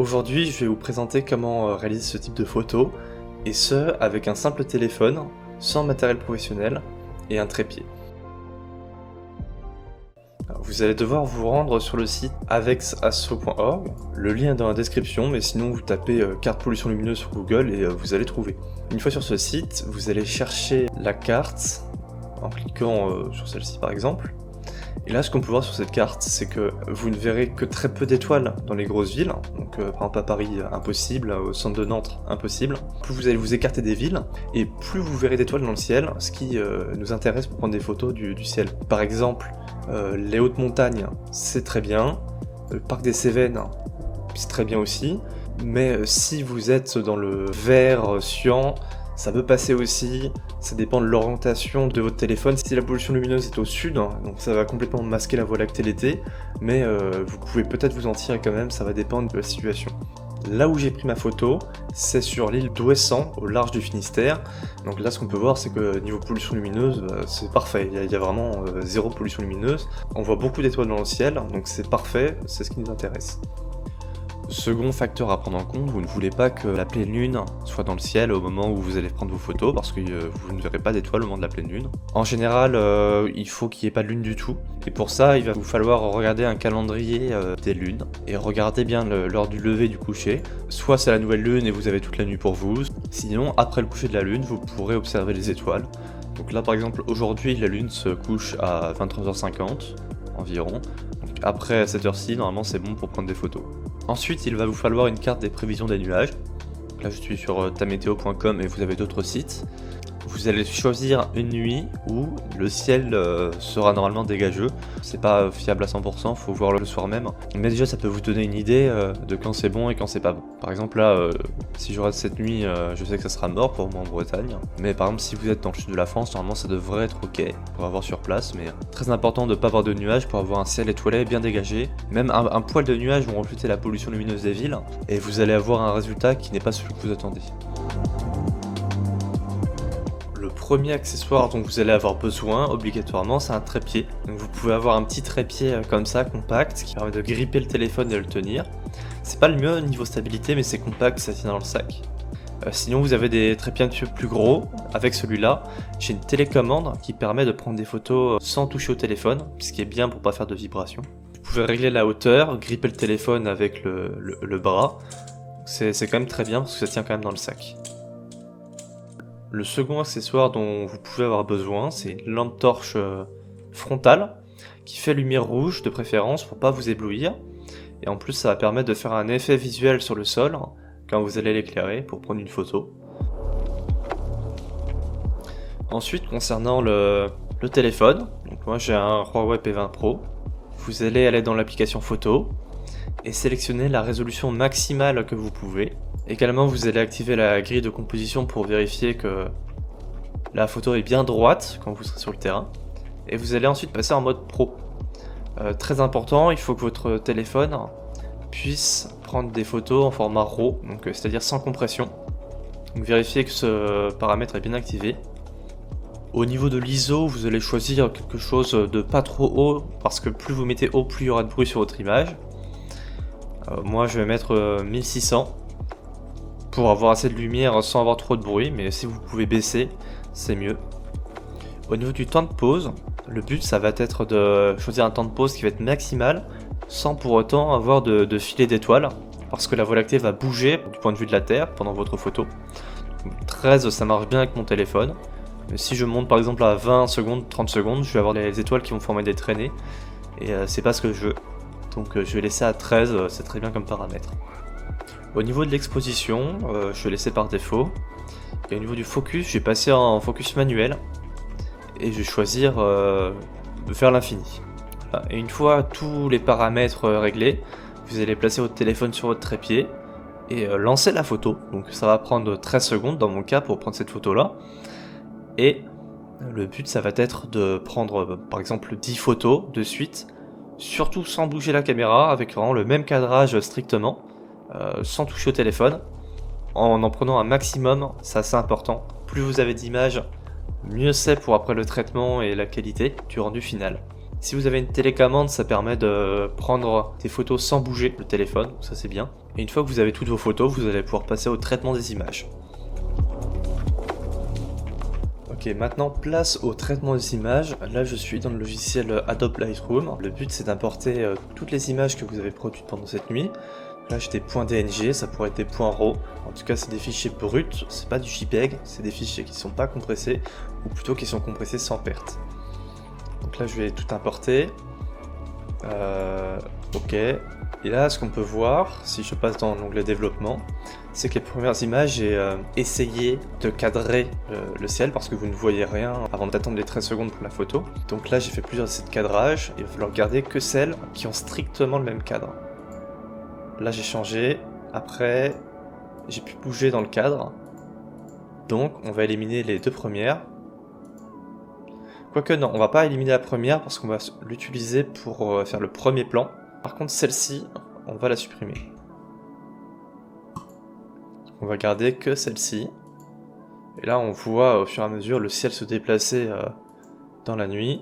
Aujourd'hui, je vais vous présenter comment réaliser ce type de photo, et ce, avec un simple téléphone, sans matériel professionnel et un trépied. Alors, vous allez devoir vous rendre sur le site avexasso.org, le lien est dans la description, mais sinon vous tapez carte pollution lumineuse sur Google et vous allez trouver. Une fois sur ce site, vous allez chercher la carte en cliquant sur celle-ci par exemple. Et là, ce qu'on peut voir sur cette carte, c'est que vous ne verrez que très peu d'étoiles dans les grosses villes. Donc, par exemple à Paris, impossible, au centre de Nantes, impossible. Plus vous allez vous écarter des villes, et plus vous verrez d'étoiles dans le ciel, ce qui nous intéresse pour prendre des photos du ciel. Par exemple, les hautes montagnes, c'est très bien. Le parc des Cévennes, c'est très bien aussi. Mais si vous êtes dans le vert cyan, ça peut passer aussi, ça dépend de l'orientation de votre téléphone. Si la pollution lumineuse est au sud, donc ça va complètement masquer la Voie lactée l'été, mais vous pouvez peut-être vous en tirer quand même, ça va dépendre de la situation. Là où j'ai pris ma photo, c'est sur l'île d'Ouessant, au large du Finistère. Donc là, ce qu'on peut voir, c'est que niveau pollution lumineuse, c'est parfait. Il y a vraiment zéro pollution lumineuse. On voit beaucoup d'étoiles dans le ciel, donc c'est parfait, c'est ce qui nous intéresse. Second facteur à prendre en compte, vous ne voulez pas que la pleine lune soit dans le ciel au moment où vous allez prendre vos photos, parce que vous ne verrez pas d'étoiles au moment de la pleine lune. En général, il faut qu'il n'y ait pas de lune du tout, et pour ça, il va vous falloir regarder un calendrier des lunes, et regarder bien l'heure du lever et du coucher. Soit c'est la nouvelle lune et vous avez toute la nuit pour vous, sinon après le coucher de la lune, vous pourrez observer les étoiles. Donc là par exemple, aujourd'hui la lune se couche à 23h50 environ, donc après cette heure-ci, normalement c'est bon pour prendre des photos. Ensuite, il va vous falloir une carte des prévisions des nuages. Là, je suis sur tameteo.com et vous avez d'autres sites. Vous allez choisir une nuit où le ciel sera normalement dégageux. C'est pas fiable à 100%, faut voir le soir même. Mais déjà, ça peut vous donner une idée de quand c'est bon et quand c'est pas bon. Par exemple, là, si je reste cette nuit, je sais que ça sera mort pour moi en Bretagne. Mais par exemple, si vous êtes dans le sud de la France, normalement, ça devrait être ok pour avoir sur place. Mais très important de ne pas avoir de nuages pour avoir un ciel étoilé bien dégagé. Même un poil de nuages vont refléter la pollution lumineuse des villes. Et vous allez avoir un résultat qui n'est pas celui que vous attendez. Le premier accessoire dont vous allez avoir besoin, obligatoirement, c'est un trépied. Donc vous pouvez avoir un petit trépied comme ça, compact, qui permet de gripper le téléphone et de le tenir. C'est pas le mieux niveau stabilité, mais c'est compact, ça tient dans le sac. Sinon vous avez des trépieds un petit peu plus gros. Avec celui-là, j'ai une télécommande qui permet de prendre des photos sans toucher au téléphone, ce qui est bien pour pas faire de vibrations. Vous pouvez régler la hauteur, gripper le téléphone avec le bras. C'est quand même très bien parce que ça tient quand même dans le sac. Le second accessoire dont vous pouvez avoir besoin, c'est une lampe torche frontale qui fait lumière rouge de préférence pour pas vous éblouir. Et en plus ça va permettre de faire un effet visuel sur le sol quand vous allez l'éclairer pour prendre une photo. Ensuite concernant le téléphone, donc moi j'ai un Huawei P20 Pro. Vous allez aller dans l'application photo et sélectionner la résolution maximale que vous pouvez. Également, vous allez activer la grille de composition pour vérifier que la photo est bien droite quand vous serez sur le terrain. Et vous allez ensuite passer en mode pro. Très important, il faut que votre téléphone puisse prendre des photos en format RAW, donc c'est-à-dire sans compression. Donc vérifiez que ce paramètre est bien activé. Au niveau de l'ISO, vous allez choisir quelque chose de pas trop haut, parce que plus vous mettez haut, plus il y aura de bruit sur votre image. Moi je vais mettre 1600 pour avoir assez de lumière sans avoir trop de bruit, mais si vous pouvez baisser, c'est mieux. Au niveau du temps de pause, le but ça va être de choisir un temps de pause qui va être maximal, sans pour autant avoir de filet d'étoiles, parce que la Voie lactée va bouger du point de vue de la Terre pendant votre photo. 13 ça marche bien avec mon téléphone, mais si je monte par exemple à 20 secondes, 30 secondes, je vais avoir les étoiles qui vont former des traînées, et c'est pas ce que je veux. Donc je vais laisser à 13, c'est très bien comme paramètre. Au niveau de l'exposition, je vais laisser par défaut. Et au niveau du focus, je vais passer en focus manuel. Et je vais choisir de faire l'infini. Voilà. Et une fois tous les paramètres réglés, vous allez placer votre téléphone sur votre trépied et lancer la photo. Donc ça va prendre 13 secondes dans mon cas pour prendre cette photo là. Et le but ça va être de prendre par exemple 10 photos de suite. Surtout sans bouger la caméra, avec vraiment le même cadrage strictement. Sans toucher au téléphone, en prenant un maximum, c'est assez important. Plus vous avez d'images, mieux c'est pour après le traitement et la qualité du rendu final. Si vous avez une télécommande, ça permet de prendre des photos sans bouger le téléphone, ça c'est bien. Et une fois que vous avez toutes vos photos, vous allez pouvoir passer au traitement des images. Ok, maintenant place au traitement des images. Là je suis dans le logiciel Adobe Lightroom. Le but c'est d'importer toutes les images que vous avez produites pendant cette nuit. Là j'ai des points DNG, ça pourrait être des points RAW. En tout cas c'est des fichiers bruts, c'est pas du JPEG, c'est des fichiers qui sont pas compressés, ou plutôt qui sont compressés sans perte. Donc là je vais tout importer. Ok. Et là ce qu'on peut voir, si je passe dans l'onglet développement, c'est que les premières images, j'ai essayé de cadrer le ciel parce que vous ne voyez rien avant d'attendre les 13 secondes pour la photo. Donc là j'ai fait plusieurs essais de cadrage, il va falloir garder que celles qui ont strictement le même cadre. Là j'ai changé, après j'ai pu bouger dans le cadre, donc on va éliminer les deux premières. Quoique non, on va pas éliminer la première parce qu'on va l'utiliser pour faire le premier plan. Par contre celle-ci, on va la supprimer. On va garder que celle-ci. Et là on voit au fur et à mesure le ciel se déplacer dans la nuit.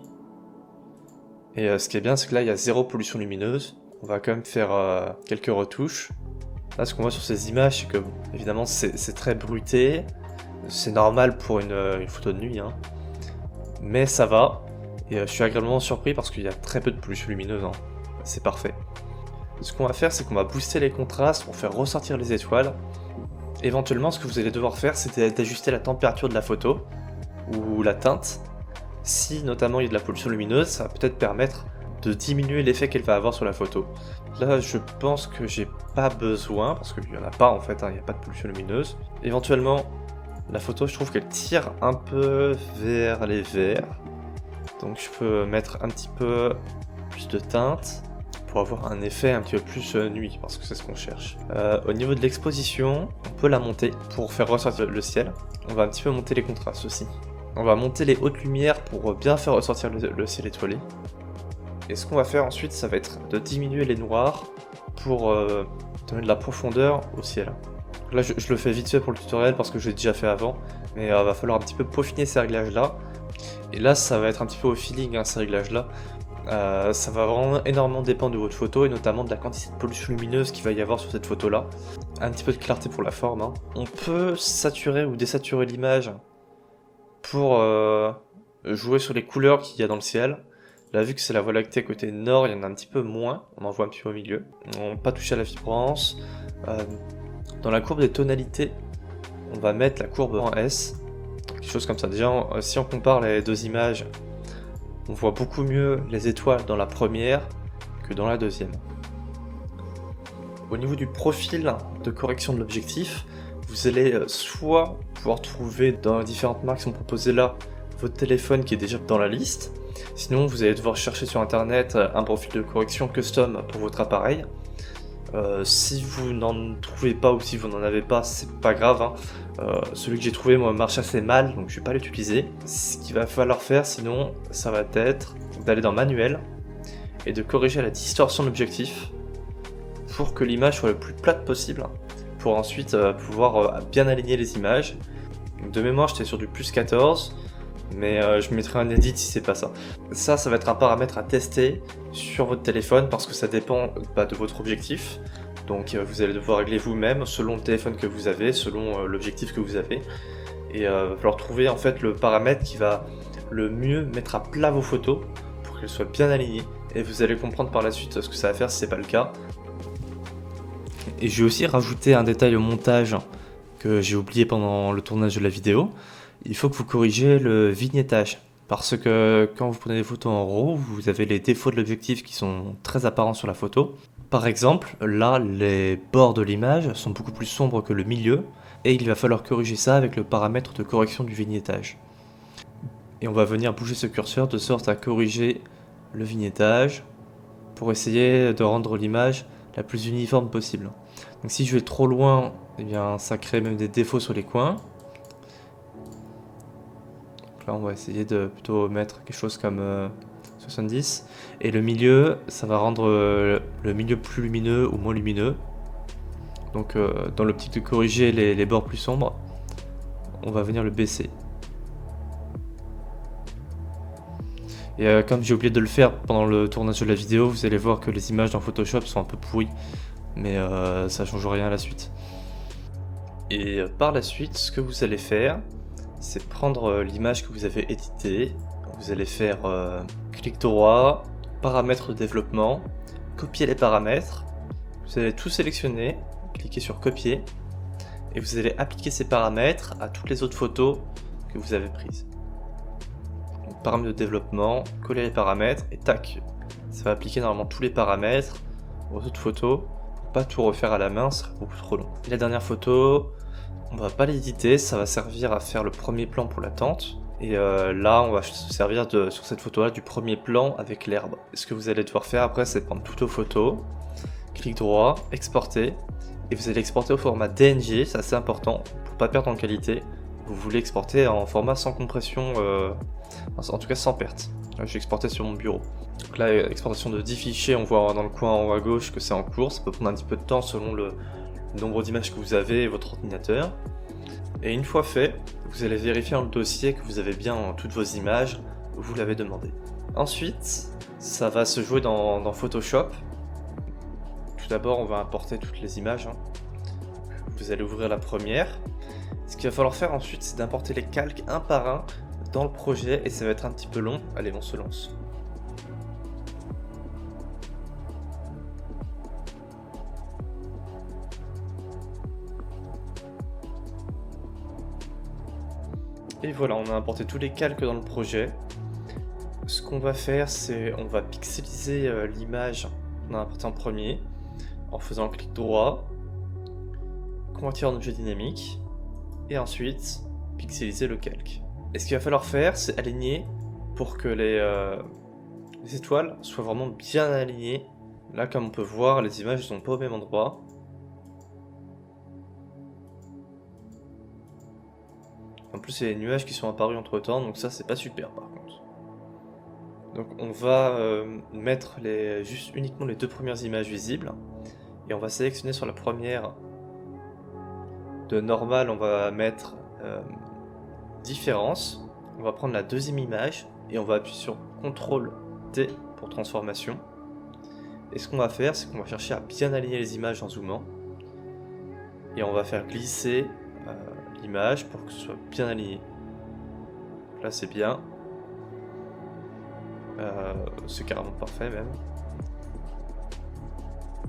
Et ce qui est bien c'est que là il y a zéro pollution lumineuse. On va quand même faire quelques retouches. Là ce qu'on voit sur ces images c'est que évidemment c'est très bruité. C'est normal pour une photo de nuit hein. Mais ça va. Et je suis agréablement surpris parce qu'il y a très peu de pollution lumineuse hein. C'est parfait. Ce qu'on va faire c'est qu'on va booster les contrastes pour faire ressortir les étoiles. Éventuellement ce que vous allez devoir faire c'est d'ajuster la température de la photo ou la teinte. Si notamment il y a de la pollution lumineuse, ça va peut-être permettre de diminuer l'effet qu'elle va avoir sur la photo. Là je pense que j'ai pas besoin, parce qu'il n'y en a pas en fait, hein, il n'y a pas de pollution lumineuse. Éventuellement, la photo je trouve qu'elle tire un peu vers les verts. Donc je peux mettre un petit peu plus de teinte pour avoir un effet un petit peu plus nuit, parce que c'est ce qu'on cherche. Au niveau de l'exposition, on peut la monter pour faire ressortir le ciel. On va un petit peu monter les contrastes aussi. On va monter les hautes lumières pour bien faire ressortir le ciel étoilé. Et ce qu'on va faire ensuite, ça va être de diminuer les noirs pour donner de la profondeur au ciel. Là, je le fais vite fait pour le tutoriel parce que je l'ai déjà fait avant, mais va falloir un petit peu peaufiner ces réglages-là. Et là, ça va être un petit peu au feeling, hein, ces réglages-là. Ça va vraiment énormément dépendre de votre photo et notamment de la quantité de pollution lumineuse qu'il va y avoir sur cette photo-là. Un petit peu de clarté pour la forme. Hein. On peut saturer ou désaturer l'image pour jouer sur les couleurs qu'il y a dans le ciel. Là, vu que c'est la Voie lactée côté nord, il y en a un petit peu moins, on en voit un petit peu au milieu. On va pas toucher à la vibrance. Dans la courbe des tonalités, on va mettre la courbe en S, quelque chose comme ça. Déjà, si on compare les deux images, on voit beaucoup mieux les étoiles dans la première que dans la deuxième. Au niveau du profil de correction de l'objectif, vous allez soit pouvoir trouver dans les différentes marques qui sont proposées là, votre téléphone qui est déjà dans la liste. Sinon, vous allez devoir chercher sur internet un profil de correction custom pour votre appareil. Si vous n'en trouvez pas ou si vous n'en avez pas, c'est pas grave. Hein. Celui que j'ai trouvé moi marche assez mal, donc je vais pas l'utiliser. Ce qu'il va falloir faire sinon, ça va être d'aller dans manuel et de corriger la distorsion de l'objectif pour que l'image soit le plus plate possible, pour ensuite pouvoir bien aligner les images. De mémoire, j'étais sur du plus 14. Mais je mettrai un edit si c'est pas ça. Ça va être un paramètre à tester sur votre téléphone parce que ça dépend de votre objectif. Donc vous allez devoir régler vous-même selon le téléphone que vous avez, selon l'objectif que vous avez. Et il va falloir trouver en fait le paramètre qui va le mieux mettre à plat vos photos pour qu'elles soient bien alignées. Et vous allez comprendre par la suite ce que ça va faire si c'est pas le cas. Et je vais aussi rajouter un détail au montage que j'ai oublié pendant le tournage de la vidéo. Il faut que vous corrigez le vignettage, parce que quand vous prenez des photos en RAW, vous avez les défauts de l'objectif qui sont très apparents sur la photo. Par exemple, là, les bords de l'image sont beaucoup plus sombres que le milieu, et il va falloir corriger ça avec le paramètre de correction du vignettage. Et on va venir bouger ce curseur de sorte à corriger le vignettage, pour essayer de rendre l'image la plus uniforme possible. Donc si je vais trop loin, eh bien, ça crée même des défauts sur les coins. Là on va essayer de plutôt mettre quelque chose comme 70. Et le milieu, ça va rendre le milieu plus lumineux ou moins lumineux. Donc dans l'optique de corriger les bords plus sombres, on va venir le baisser. Et comme j'ai oublié de le faire pendant le tournage de la vidéo, vous allez voir que les images dans Photoshop sont un peu pourries, mais ça change rien à la suite. Et par la suite, ce que vous allez faire, c'est prendre l'image que vous avez éditée, vous allez faire clic droit, paramètres de développement, copier les paramètres, vous allez tout sélectionner, cliquez sur copier, et vous allez appliquer ces paramètres à toutes les autres photos que vous avez prises. Donc, paramètres de développement, coller les paramètres, et tac, ça va appliquer normalement tous les paramètres aux autres photos, pour pas tout refaire à la main, ce serait beaucoup trop long. Et la dernière photo, on va pas l'éditer, ça va servir à faire le premier plan pour la tente. Et là, on va se servir sur cette photo-là du premier plan avec l'herbe. Ce que vous allez devoir faire après, c'est prendre toutes vos photos, clic droit, exporter, et vous allez exporter au format DNG, c'est assez important, pour pas perdre en qualité. Vous voulez exporter en format sans compression, en tout cas sans perte. Là, j'ai exporté sur mon bureau. Donc là, exportation de 10 fichiers, on voit dans le coin en haut à gauche que c'est en cours, ça peut prendre un petit peu de temps selon le nombre d'images que vous avez et votre ordinateur. Et une fois fait, vous allez vérifier dans le dossier que vous avez bien toutes vos images, vous l'avez demandé. Ensuite, ça va se jouer dans Photoshop. Tout d'abord, on va importer toutes les images. Vous allez ouvrir la première. Ce qu'il va falloir faire ensuite, c'est d'importer les calques un par un dans le projet et ça va être un petit peu long. Allez, on se lance. Et voilà, on a importé tous les calques dans le projet. Ce qu'on va faire, c'est on va pixeliser l'image qu'on a importée en premier en faisant clic droit, convertir en objet dynamique et ensuite pixeliser le calque. Et ce qu'il va falloir faire, c'est aligner pour que les étoiles soient vraiment bien alignées. Là, comme on peut voir, les images ne sont pas au même endroit. En plus, il y a des nuages qui sont apparus entre temps, donc ça, c'est pas super par contre. Donc, on va mettre juste uniquement les deux premières images visibles. Et on va sélectionner sur la première de normal, on va mettre différence. On va prendre la deuxième image et on va appuyer sur CTRL T pour transformation. Et ce qu'on va faire, c'est qu'on va chercher à bien aligner les images en zoomant. Et on va faire glisser l'image pour que ce soit bien aligné. Là c'est bien. C'est carrément parfait même.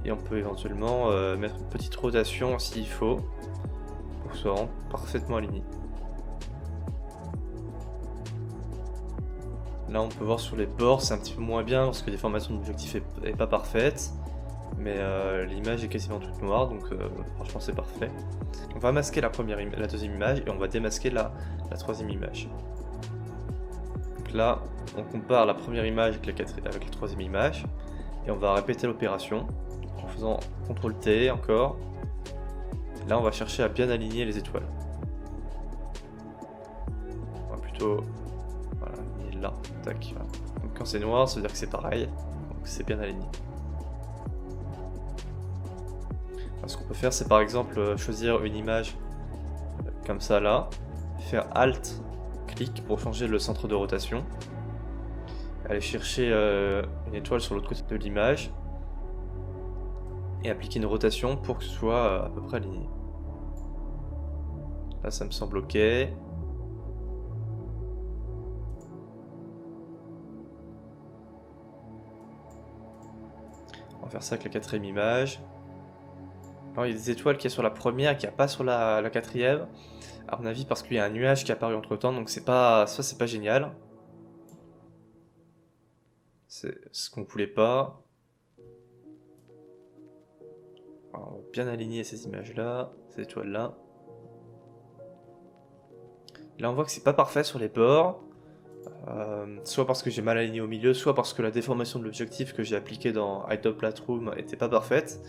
Et on peut éventuellement mettre une petite rotation s'il faut pour que ce soit vraiment parfaitement aligné. Là on peut voir sur les bords c'est un petit peu moins bien parce que la déformation de l'objectif est pas parfaite. Mais l'image est quasiment toute noire, donc franchement c'est parfait. On va masquer la deuxième image et on va démasquer la troisième image. Donc là, on compare la première image avec la troisième image et on va répéter l'opération en faisant CTRL T encore. Et là, on va chercher à bien aligner les étoiles. On va plutôt aligner là, tac. Voilà. Donc quand c'est noir, ça veut dire que c'est pareil, donc c'est bien aligné. Ce qu'on peut faire, c'est par exemple choisir une image comme ça là, faire Alt, clic pour changer le centre de rotation, aller chercher une étoile sur l'autre côté de l'image et appliquer une rotation pour que ce soit à peu près aligné. Là, ça me semble ok. On va faire ça avec la quatrième image. Alors, il y a des étoiles qui est sur la première et qui n'y a pas sur la quatrième. À mon avis, parce qu'il y a un nuage qui est apparu entre temps, donc c'est pas génial. C'est ce qu'on voulait pas. Alors, on va bien aligner ces images-là, ces étoiles-là. Là, on voit que c'est pas parfait sur les bords. Soit parce que j'ai mal aligné au milieu, soit parce que la déformation de l'objectif que j'ai appliqué dans iTop Lightroom était pas parfaite.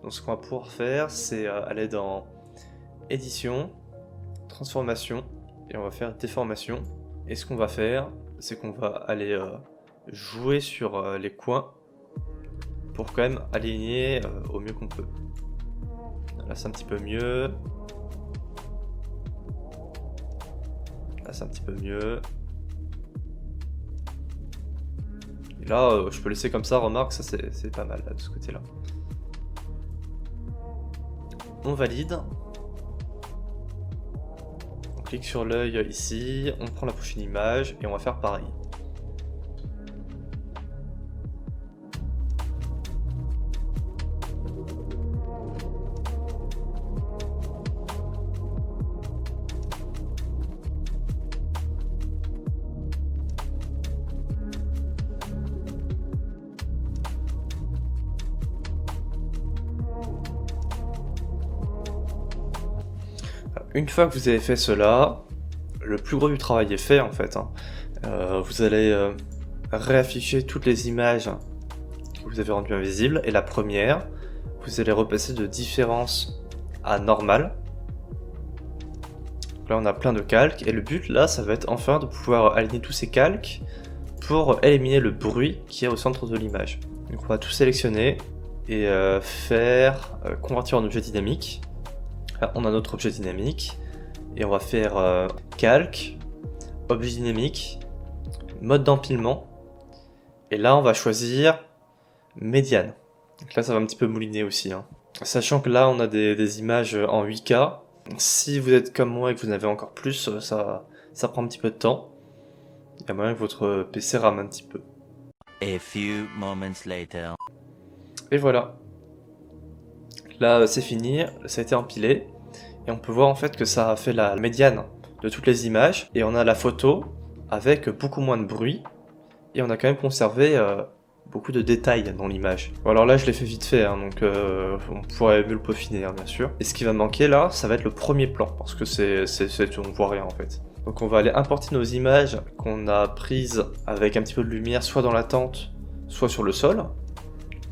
Donc ce qu'on va pouvoir faire, c'est aller dans édition, transformation, et on va faire déformation. Et ce qu'on va faire, c'est qu'on va aller jouer sur les coins pour quand même aligner au mieux qu'on peut. Là c'est un petit peu mieux. Là c'est un petit peu mieux. Et là, je peux laisser comme ça, remarque, ça c'est pas mal là, de ce côté-là. On valide. On clique sur l'œil ici, on prend la prochaine image et on va faire pareil. Une fois que vous avez fait cela, le plus gros du travail est fait en fait. Vous allez réafficher toutes les images que vous avez rendues invisibles. Et la première, vous allez repasser de différence à normal. Là on a plein de calques. Et le but là, ça va être enfin de pouvoir aligner tous ces calques pour éliminer le bruit qui est au centre de l'image. Donc on va tout sélectionner et faire convertir en objet dynamique. On a notre objet dynamique et on va faire calque, objet dynamique, mode d'empilement et là on va choisir médiane. Donc là ça va un petit peu mouliner aussi, Sachant que là on a des images en 8K. Si vous êtes comme moi et que vous en avez encore plus, ça prend un petit peu de temps. Il y a moyen que votre PC rame un petit peu. A few moments later. Et voilà. Là c'est fini, ça a été empilé. Et on peut voir en fait que ça a fait la médiane de toutes les images. Et on a la photo avec beaucoup moins de bruit. Et on a quand même conservé beaucoup de détails dans l'image. Bon, alors là je l'ai fait vite fait, donc on pourrait mieux le peaufiner bien sûr. Et ce qui va manquer là, ça va être le premier plan. Parce que on voit rien en fait. Donc on va aller importer nos images qu'on a prises avec un petit peu de lumière, soit dans la tente, soit sur le sol.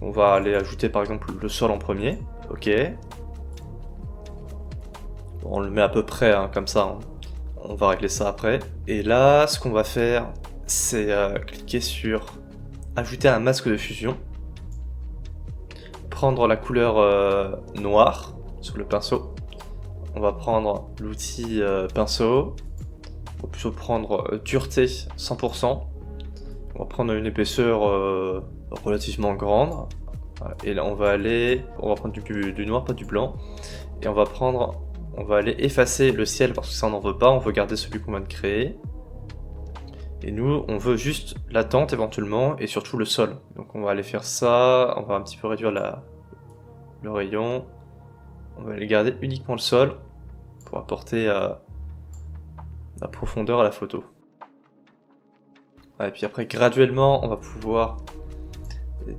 On va aller ajouter par exemple le sol en premier. Ok. On le met à peu près comme ça, on va régler ça après. Et là, ce qu'on va faire, c'est cliquer sur ajouter un masque de fusion, prendre la couleur noire sur le pinceau. On va prendre l'outil pinceau, on va plutôt prendre dureté 100%. On va prendre une épaisseur relativement grande. Et là, on va prendre du noir, pas du blanc. Et on va aller effacer le ciel parce que ça on n'en veut pas, on veut garder celui qu'on vient de créer. Et nous, on veut juste la tente éventuellement et surtout le sol. Donc on va aller faire ça, on va un petit peu réduire le rayon. On va aller garder uniquement le sol pour apporter la profondeur à la photo. Et puis après, graduellement, on va pouvoir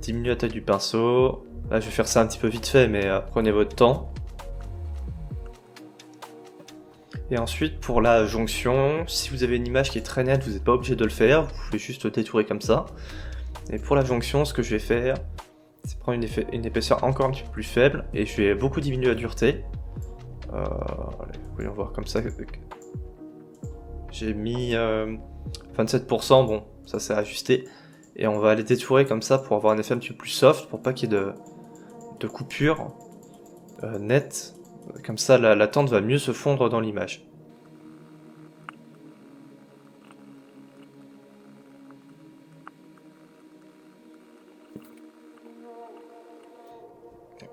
diminuer la taille du pinceau. Là, je vais faire ça un petit peu vite fait, mais prenez votre temps. Et ensuite pour la jonction, si vous avez une image qui est très nette, vous n'êtes pas obligé de le faire, vous pouvez juste détourer comme ça. Et pour la jonction, ce que je vais faire, c'est prendre une épaisseur encore un petit peu plus faible, et je vais beaucoup diminuer la dureté. Allez, voyons voir comme ça. J'ai mis 27%, bon, ça c'est ajusté. Et on va aller détourer comme ça pour avoir un effet un petit peu plus soft, pour pas qu'il y ait de coupure nette. Comme ça, la tente va mieux se fondre dans l'image.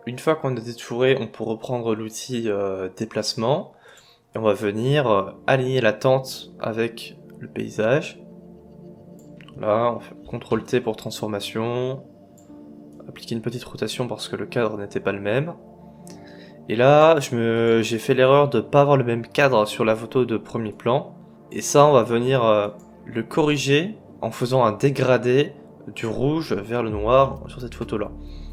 Une fois qu'on a détouré, on peut reprendre l'outil déplacement. Et on va venir aligner la tente avec le paysage. Là, on fait CTRL-T pour transformation. Appliquer une petite rotation parce que le cadre n'était pas le même. Et là, j'ai fait l'erreur de ne pas avoir le même cadre sur la photo de premier plan. Et ça, on va venir le corriger en faisant un dégradé du rouge vers le noir sur cette photo-là.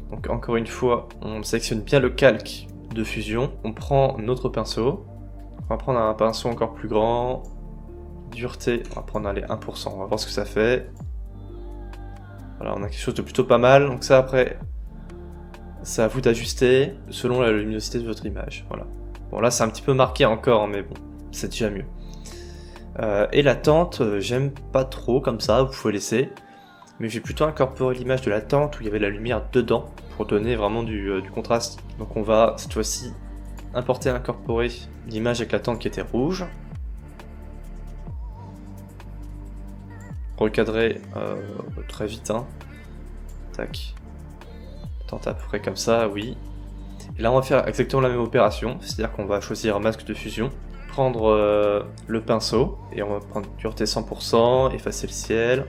Donc encore une fois, on sélectionne bien le calque de fusion. On prend notre pinceau. On va prendre un pinceau encore plus grand. Dureté, on va prendre allez, 1%. On va voir ce que ça fait. Voilà, on a quelque chose de plutôt pas mal. Donc ça, après... c'est à vous d'ajuster selon la luminosité de votre image. Voilà. Bon là c'est un petit peu marqué encore, mais bon, c'est déjà mieux. Et la tente, j'aime pas trop comme ça, vous pouvez laisser. Mais j'ai plutôt incorporé l'image de la tente où il y avait la lumière dedans pour donner vraiment du contraste. Donc on va cette fois-ci importer et incorporer l'image avec la tente qui était rouge. Recadrer très vite, tac. Tente à peu près comme ça, oui. Et là on va faire exactement la même opération, c'est-à-dire qu'on va choisir un masque de fusion, prendre le pinceau, et on va prendre dureté 100%, effacer le ciel.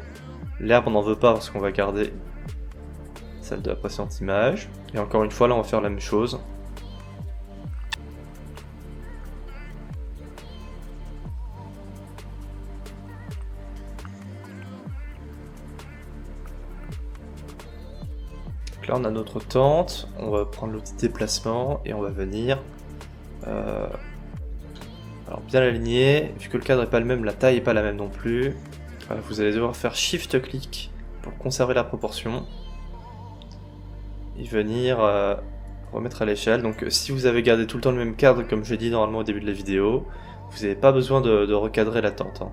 L'herbe on n'en veut pas parce qu'on va garder celle de la précédente image. Et encore une fois là on va faire la même chose. Là on a notre tente, on va prendre l'outil déplacement et on va venir alors bien l'aligner, vu que le cadre n'est pas le même, la taille n'est pas la même non plus. Vous allez devoir faire shift clic pour conserver la proportion et venir remettre à l'échelle. Donc si vous avez gardé tout le temps le même cadre comme j'ai dit normalement au début de la vidéo, vous n'avez pas besoin de recadrer la tente, hein.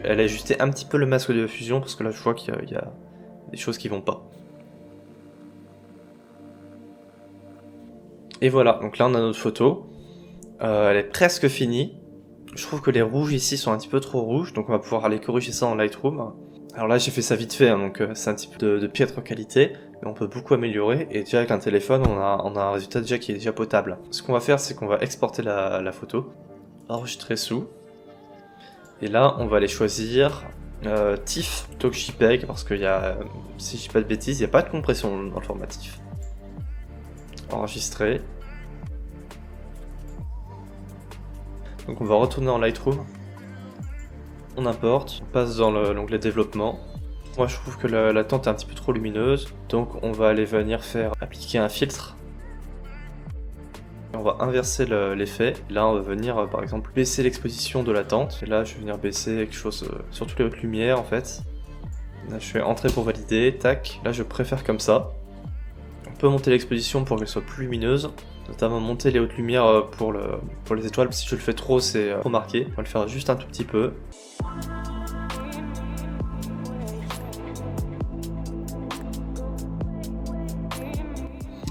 Elle a ajusté un petit peu le masque de fusion parce que là je vois qu'il y a des choses qui vont pas. Et voilà, donc là on a notre photo, elle est presque finie. Je trouve que les rouges ici sont un petit peu trop rouges, donc on va pouvoir aller corriger ça dans Lightroom. Alors là j'ai fait ça vite fait, hein, donc c'est un petit peu de piètre qualité, mais on peut beaucoup améliorer, et déjà avec un téléphone on a un résultat déjà qui est déjà potable. Ce qu'on va faire c'est qu'on va exporter la photo, enregistrer sous, et là on va aller choisir TIFF plutôt que JPEG, parce qu'il y a, si je dis pas de bêtises, il n'y a pas de compression dans le format TIFF. Enregistrer. Donc on va retourner en Lightroom, on importe, on passe dans l'onglet développement. Moi je trouve que la tente est un petit peu trop lumineuse, donc on va aller venir faire appliquer un filtre. Et on va inverser l'effet. Là on va venir par exemple baisser l'exposition de la tente. Et là je vais venir baisser quelque chose sur toutes les hautes lumières en fait. Là je fais entrer pour valider, tac. Là je préfère comme ça. On peut monter l'exposition pour qu'elle soit plus lumineuse, notamment monter les hautes lumières pour les étoiles. Si je le fais trop, c'est trop marqué. On va le faire juste un tout petit peu.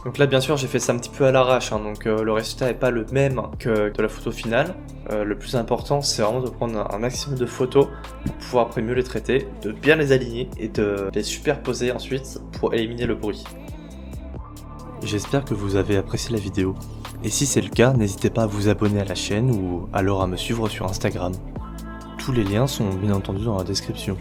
Donc là, bien sûr, j'ai fait ça un petit peu à l'arrache, hein, donc le résultat n'est pas le même que de la photo finale. Le plus important, c'est vraiment de prendre un maximum de photos pour pouvoir après mieux les traiter, de bien les aligner et de les superposer ensuite pour éliminer le bruit. J'espère que vous avez apprécié la vidéo. Et si c'est le cas, n'hésitez pas à vous abonner à la chaîne ou alors à me suivre sur Instagram. Tous les liens sont bien entendu dans la description.